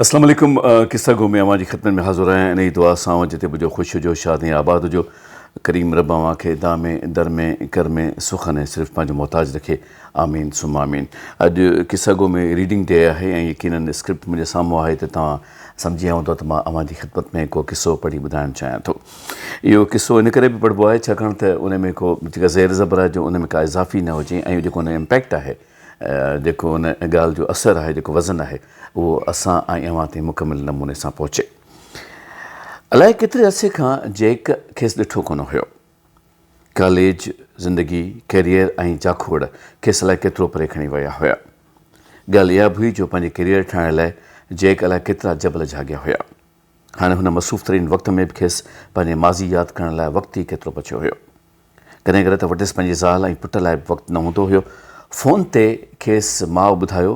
अस्सलाम वालेकुम। किस्सा गो में अवां जी ख़िदमत में हाज़िर आहियां इन दुआ सां जिते बि जो ख़ुशि हुजो, शाद ऐं आबाद हुजो। करीम रब अवां खे दा में दर में कर में सुख ने सिर्फ़ु पंहिंजो मोहताज रखे। आमीन सुम आमीन। अॼु किस्सा गो में रीडिंग डे आहे ऐं यकीनन स्क्रिप्ट मुंहिंजे साम्हूं आहे त तव्हां सम्झी विया हूंदो त मां अवां जी ख़िदमत में को किस्सो पढ़ी ॿुधाइणु चाहियां थो। इहो किस्सो इन करे बि पढ़िबो आहे छाकाणि त उन में को जेका ज़ेर ज़बर आहे जो उन में का इज़ाफ़ी न हुजे ऐं जेको उन इम्पैक्ट आहे, जेको उन ॻाल्हि जो असरु आहे, जेको वज़न आहे, उहो असां ऐं अवां ते मुकमिल नमूने सां पहुचे। अलाए केतिरे अरसे खां जैक खेसि ॾिठो कोन हुयो। कॉलेज ज़िंदगी, कैरियर ऐं जाखोड़ खेसि अलाए केतिरो परे खणी विया हुया। ॻाल्हि इहा बि हुई जो पंहिंजे कैरियर ठाहिण लाइ जैक अलाए केतिरा जबल जाॻिया हुया। हाणे हुन मसरूफ़ तरीन वक़्त में बि खेसि पंहिंजे माज़ी यादि करण लाइ वक़्तु ई केतिरो बचियो हुयो। कॾहिं कॾहिं त वटिसि पंहिंजी ज़ाल ऐं पुट लाइ बि वक़्तु न हूंदो हुयो। फ़ोन ते खेसि माउ ॿुधायो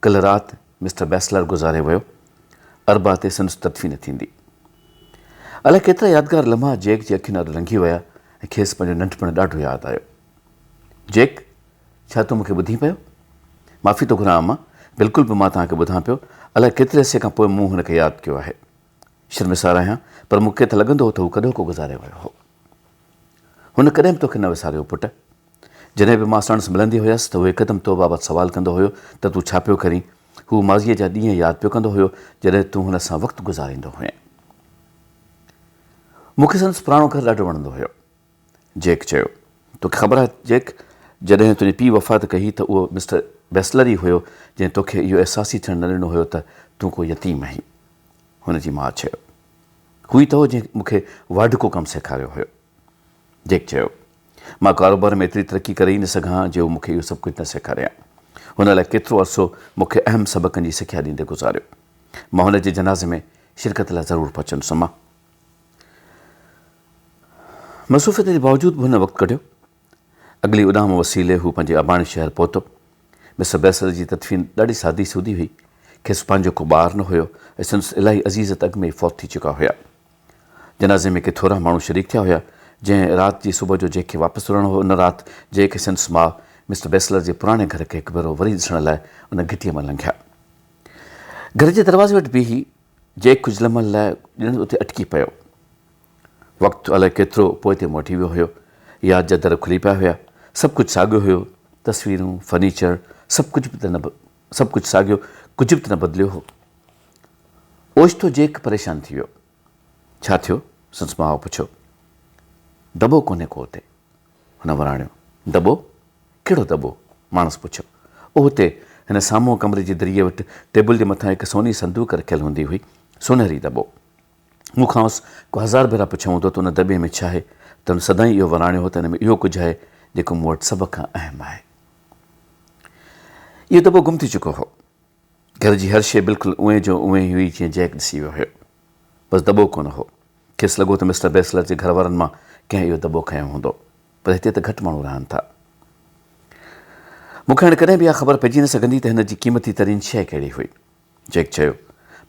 कल्ह राति मिस्टर बैसलर गुज़ारे वियो। अरबा ते संदसि तदफ़ी न थींदी। अलाए केतिरा यादगार लम्हा जैक जी अखियुनि ॾाढो लंघी विया ऐं खेसि पंहिंजो नंढपण ॾाढो यादि आयो। जैक, छा तूं मूंखे ॿुधी पियो? माफ़ी थो घुरां अम्मा, बिल्कुलु बि मां तव्हांखे ॿुधां पियो। अलाए केतिरे अरसे खां पोइ मूं हुनखे यादि कयो आहे। शर्मिसार आहियां, पर मूंखे त लॻंदो हो त हू कॾहिं को गुज़ारे वियो हो। हुन कॾहिं बि तोखे न विसारियो पुटु। जॾहिं बि मां संदसि मिलंदी हुयसि त उहो हिकदमि तो बाबति सुवालु कंदो हुयो त तूं छा पियो करीं। हू माज़ीअ जा ॾींहं यादि पियो कंदो हुयो जॾहिं तूं हुन सां वक़्तु गुज़ारींदो हुएं। मूंखे संदसि पुराणो घरु ॾाढो वणंदो हुयो, जैक चयो। तोखे ख़बर आहे जैक, जॾहिं तुंहिंजे पीउ वफ़ात कई त उहो मिस्टर बैसलर ई हुयो जंहिं तोखे इहो अहसासु ई थियणु न ॾिनो हुयो त तूं को यतीम आहीं। हुनजी माउ चयो। हू ई त हो जंहिं मूंखे वाढको कमु सेखारियो हुयो। जैक चयो। मां कारोबार में एतिरी तरक़ी करे ई न सघां जो मूंखे इहो सभु कुझु न सेखारियां। हुन लाइ केतिरो अरसो मूंखे अहम सबक़नि जी सिख्या ॾींदे गुज़ारियो। मां हुन जे जनाज़े में शिरकत लाइ ज़रूरु पहुचंदुसि मां। मसरूफ़ियत जे बावजूदि बि हुन वक़्तु कढियो। अॻिली उॾाम वसीले हू पंहिंजे अबाणे शहर पहुतो। मिस्टर बैसलर जी तदफ़ीन ॾाढी सादी सूदी हुई। खेसि पंहिंजो को ॿार न हुयो ऐं संदसि इलाही अज़ीज़ त अॻु में ई फ़ौत थी चुका हुया। जनाज़े में के थोरा माण्हू शरीक थिया हुया। जंहिं राति जी सुबुह जो जंहिंखे वापसि वञिणो हो, उन राति जंहिंखे संदसि माउ मिस्टर बैसलर जे पुराणे घर खे हिकु भेरो वरी ॾिसण लाइ उन घिटीअ मां लंघिया। घर जे दरवाज़े वटि बीही जैक कुझु लम्हनि लाइ ॼण उते अटकी पियो। वक़्तु अलाए केतिरो पोइ ते मोटी वियो हुयो। यादि जा दर खुली पिया हुया। सभु कुझु साॻियो हुयो। तस्वीरूं, फर्नीचर, सभु कुझु साॻियो, कुझु बि त न बदिलियो हो। ओचितो जैक परेशान थी वियो। छा थियो? संदसि माउ पुछियो। दॿो कोन्हे को हुते, हुन वराणियो। दॿो? कहिड़ो दॿो? माण्हुसि पुछियो। ओ हुते हिन साम्हूं कमरे जी दरीअ वटि टेबल जे मथां हिकु सोनी संदूक रखियलु हूंदी हुई, सुनहरी दॿो। मूंखांसि को 1000 भेरा पुछियो हूंदो त उन दॿे में छा आहे, त हुन सदाईं इहो वराणियो हो त हिन में इहो कुझु आहे जेको मूं वटि सभ खां अहम आहे। इहो दॿो गुम थी चुको हो। घर जी हर शइ बिल्कुलु उएं जो उएं ई हुई जीअं जैक ॾिसी वियो हुयो। बसि दॿो कोन हो। खेसि लॻो त मिस्टर बैसलर जे घर वारनि मां कंहिं इहो दॿो खंयो हूंदो, पर हिते त घटि माण्हू रहनि था। मूंखे हाणे कॾहिं बि इहा ख़बर पइजी न सघंदी त हिन जी क़ीमती तरीन शइ कहिड़ी हुई। जैक चयो।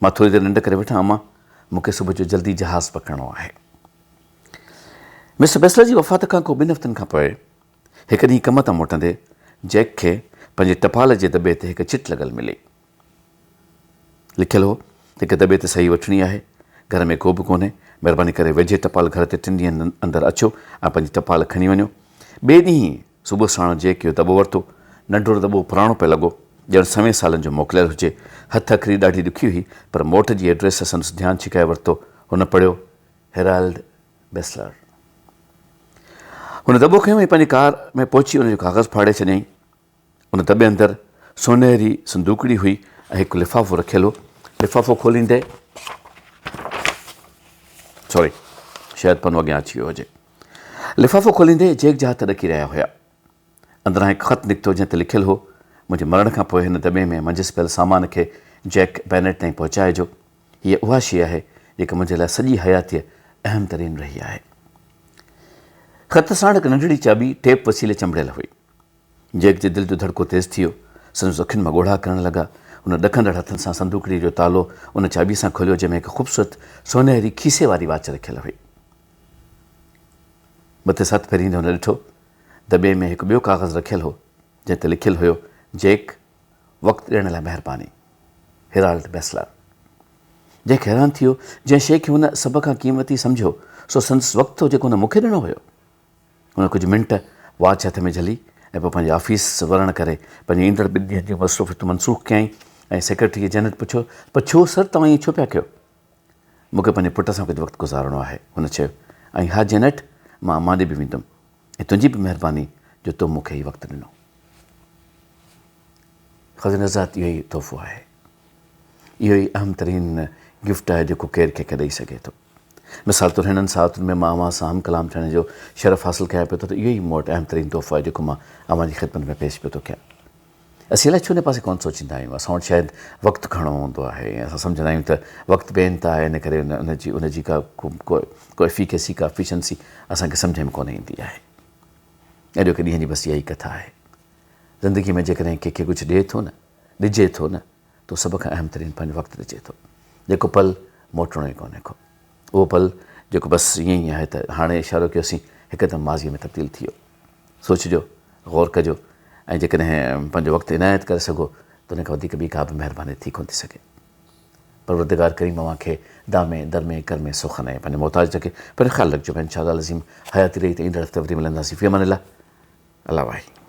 मां थोरी देरि निंड करे वठां अम्मा, मूंखे सुबुह जो जल्दी जहाज़ पकिड़णो आहे। मिस्टर बैसलर जी वफ़ात खां को 2 हफ़्तनि खां पोइ हिकु ॾींहुं कम तां मोटंदे जैक खे पंहिंजे टपाल जे दॿे ते हिकु चिट लॻल मिली। लिखियलु हो त हिकु दॿे ते सही वठणी आहे, घर में को बि कोन्हे, महिरबानी करे वेझे टपाल घर ते 3 ॾींहंनि अंदरि अचो ऐं पंहिंजी टपाल खणी वञो। ॿिए ॾींहुं सुबुह साण जैक इहो दॿो वरितो। नंढिड़ो दॿो पुराणो पियो लॻो, ॼण 100 सालनि जो मोकिलियलु हुजे। हथ अखरी ॾाढी ॾुखी हुई, पर मोट जी एड्रेस संदसि ध्यानु छिकाए वरितो। हुन पढ़ियो, हेराल्ड बैसलर। हुन दॿो खयों ऐं पंहिंजी कार में पहुची उनजो काग़ज़ फाड़े छॾियईं। उन दॿे अंदरि सोनेरी संदूकड़ी हुई ऐं हिकु लिफ़ाफ़ो रखियलु हो। लिफ़ाफ़ो खोलींदे शायदि पनो अॻियां अची वियो हुजे। लिफ़ाफ़ो खोलींदे जैक जा हथ ॾकी रहिया हुया। अंदरां हिकु ख़तु निकितो जंहिं ते लिखियलु हो, मुंहिंजे मरण खां पोइ हिन दॿे में मंझसि पियल सामान खे जैक बैनेट ताईं पहुचाइजो। हीअ उहा शइ आहे जेका मुंहिंजे लाइ सॼी हयातीअ अहम तरीन रही आहे। ख़त साण हिकु नंढड़ी चाबी टेप वसीले चंबड़ियल हुई। जैक जे दिलि जो धड़को तेज़ थी वियो। संदसि अखियुनि मां ॻोढ़ा करणु लॻा। उन ॾकंदड़ हथनि सां संदूकड़ी जो तालो उन चाबी सां खोलियो जंहिंमें हिकु ख़ूबसूरत सोनेरी खीसे वारी वाच रखियलु हुई। मथे हथु फेरींदे हुन ॾिठो दॿे में हिकु ॿियो काग़ज़ रखियलु हो जंहिं ते लिखियलु हुयो, जैक, वक़्तु ॾियण लाइ महिरबानी, हेराल्ड बैसलर। जंहिंखे हैरान थी वियो जंहिं शइ खे हुन सभ खां क़ीमती सम्झो सो संदसि वक़्तु हो जेको हुन मूंखे ॾिनो हुयो। हुन कुझु मिंट वॉच हथ में झली ऐं पोइ पंहिंजे ऑफिस वञण करे पंहिंजे ईंदड़ 2 ॾींहंनि जूं मसरूफ़ियतूं मनसूख़ कयईं ऐं सेक्रेटरी जनरल पुछियो पर छो सर तव्हां ईअं छो पिया कयो? मूंखे पंहिंजे पुट सां कुझु वक़्तु गुज़ारिणो आहे, हुन चयो। ऐं हा जेनेट, मां ॾे बि वेंदुमि ऐं तुंहिंजी बि महिरबानी जो तो मूंखे हीउ वक़्तु ॾिनो। ख़ज़ाने ज़ात इहो ई तोहफ़ो आहे, इहो ई अहम तरीन गिफ्ट आहे जेको केरु कंहिंखे ॾेई सघे थो। मिसाल तौरु हिननि सावतुनि में मां अव्हां सां हम कलाम थियण जो शरफ़ हासिलु कयां पियो थो त इहो ई मूं वटि अहम तरीन तोहफ़ो आहे जेको मां अव्हां जी ख़िदमत में पेश पियो थो कयां। असीं अलाए छो हिन पासे कोन सोचींदा आहियूं। असां वटि शायदि वक़्तु घणो हूंदो आहे ऐं असां सम्झंदा आहियूं त वक़्तु बेइंता आहे, इन करे उनजी को एफिकेसी का एफिशंसी असांखे सम्झ में कोन ईंदी आहे। अॼोके ॾींहं जी बसि इहा ई कथा आहे। ज़िंदगी में जेकॾहिं कंहिंखे कुझु ॾिए थो न, ॾिजे थो न, तो सभ खां अहम तरीन पंहिंजो वक़्तु ॾिजे थो, जेको पल मोटणो ई कोन्हे को। उहो पल जेको बसि ईअं ई आहे त हाणे इशारो कयोसीं हिकदमि माज़ीअ में तब्दील थी वियो। सोचिजो, गौर कजो ऐं जेकॾहिं पंहिंजो वक़्तु इनायत करे सघो त उन खां वधीक ॿी का बि महिरबानी थी कोन थी सघे। परवरदिगार करीम अव्हांखे दामे दरमे कर में सुख ऐं पंहिंजे मोहताज रखे। पर ख़्यालु रखिजो, इंशाअल्लाह अज़ीम हयाती रही त ईंदड़ हफ़्ते वरी मिलंदासीं। फ़ी अमान अल्लाह। अल्लाह वाहे।